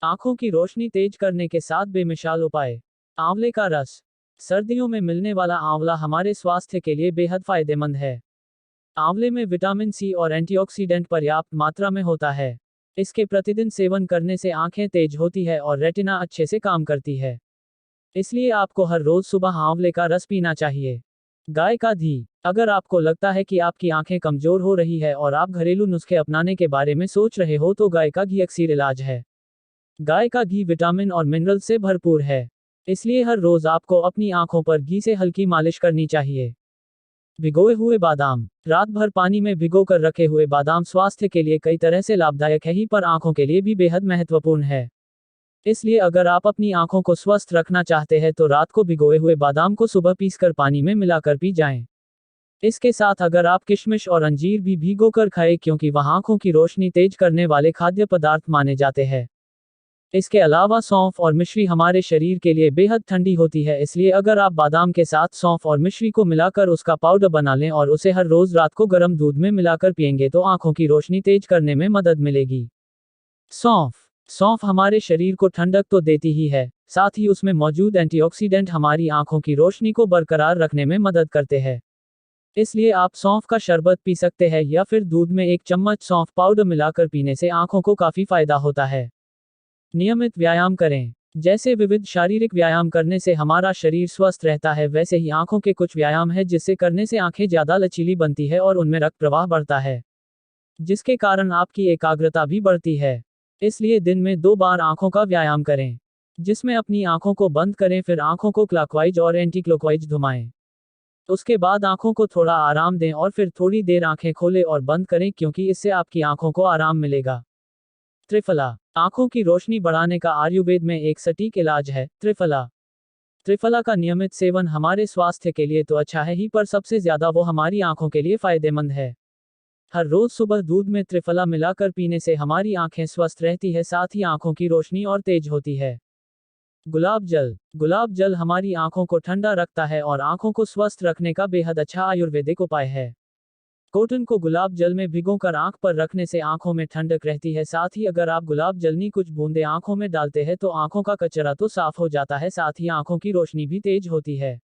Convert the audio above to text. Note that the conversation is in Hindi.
आंखों की रोशनी तेज करने के 7 बेमिसाल उपाय। आंवले का रस। सर्दियों में मिलने वाला आंवला हमारे स्वास्थ्य के लिए बेहद फायदेमंद है। आंवले में विटामिन सी और एंटीऑक्सीडेंट पर्याप्त मात्रा में होता है। इसके प्रतिदिन सेवन करने से आंखें तेज होती है और रेटिना अच्छे से काम करती है। इसलिए आपको हर रोज सुबह आंवले का रस पीना चाहिए। गाय का घी। अगर आपको लगता है कि आपकी आंखें कमजोर हो रही है और आप घरेलू नुस्खे अपनाने के बारे में सोच रहे हो तो गाय का घी अक्सर इलाज है। गाय का घी विटामिन और मिनरल से भरपूर है। इसलिए हर रोज आपको अपनी आंखों पर घी से हल्की मालिश करनी चाहिए। भिगोए हुए बादाम। रात भर पानी में भिगोकर रखे हुए बादाम स्वास्थ्य के लिए कई तरह से लाभदायक है ही पर आंखों के लिए भी बेहद महत्वपूर्ण है। इसलिए अगर आप अपनी आंखों को स्वस्थ रखना चाहते हैं तो रात को भिगोए हुए बादाम को सुबह पीसकर पानी में मिलाकर पी जाएं। इसके साथ अगर आप किशमिश और अंजीर भी भिगोकर खाएं क्योंकि वह आंखों की रोशनी तेज करने वाले खाद्य पदार्थ माने जाते हैं। इसके अलावा सौंफ और मिश्री हमारे शरीर के लिए बेहद ठंडी होती है, इसलिए अगर आप बादाम के साथ सौंफ और मिश्री को मिलाकर उसका पाउडर बना लें और उसे हर रोज रात को गर्म दूध में मिलाकर पिएंगे तो आंखों की रोशनी तेज करने में मदद मिलेगी। सौंफ। सौंफ हमारे शरीर को ठंडक तो देती ही है, साथ ही उसमें मौजूद एंटीऑक्सीडेंट हमारी आंखों की रोशनी को बरकरार रखने में मदद करते हैं। इसलिए आप सौंफ का शरबत पी सकते हैं या फिर दूध में 1 चम्मच सौंफ पाउडर मिलाकर पीने से आंखों को काफी फायदा होता है। नियमित व्यायाम करें। जैसे विविध शारीरिक व्यायाम करने से हमारा शरीर स्वस्थ रहता है, वैसे ही आंखों के कुछ व्यायाम है जिससे करने से आंखें ज्यादा लचीली बनती है और उनमें रक्त प्रवाह बढ़ता है, जिसके कारण आपकी एकाग्रता भी बढ़ती है। इसलिए दिन में 2 बार आंखों का व्यायाम करें, जिसमें अपनी आंखों को बंद करें, फिर आंखों को क्लॉकवाइज और एंटी क्लॉकवाइज घुमाएं। उसके बाद आंखों को थोड़ा आराम दें और फिर थोड़ी देर आंखें खोलें और बंद करें क्योंकि इससे आपकी आंखों को आराम मिलेगा। त्रिफला। आंखों की रोशनी बढ़ाने का आयुर्वेद में एक सटीक इलाज है, त्रिफला। त्रिफला का नियमित सेवन हमारे स्वास्थ्य के लिए तो अच्छा है ही पर सबसे ज्यादा वो हमारी आंखों के लिए फायदेमंद है। हर रोज सुबह दूध में त्रिफला मिलाकर पीने से हमारी आंखें स्वस्थ रहती है, साथ ही आंखों की रोशनी और तेज होती है। गुलाब जल। गुलाब जल हमारी आंखों को ठंडा रखता है और आंखों को स्वस्थ रखने का बेहद अच्छा आयुर्वेदिक उपाय है। कॉटन को गुलाब जल में भिगोकर आंख पर रखने से आंखों में ठंडक रहती है, साथ ही अगर आप गुलाब जलनी कुछ बूंदे आंखों में डालते हैं तो आंखों का कचरा तो साफ हो जाता है, साथ ही आंखों की रोशनी भी तेज होती है।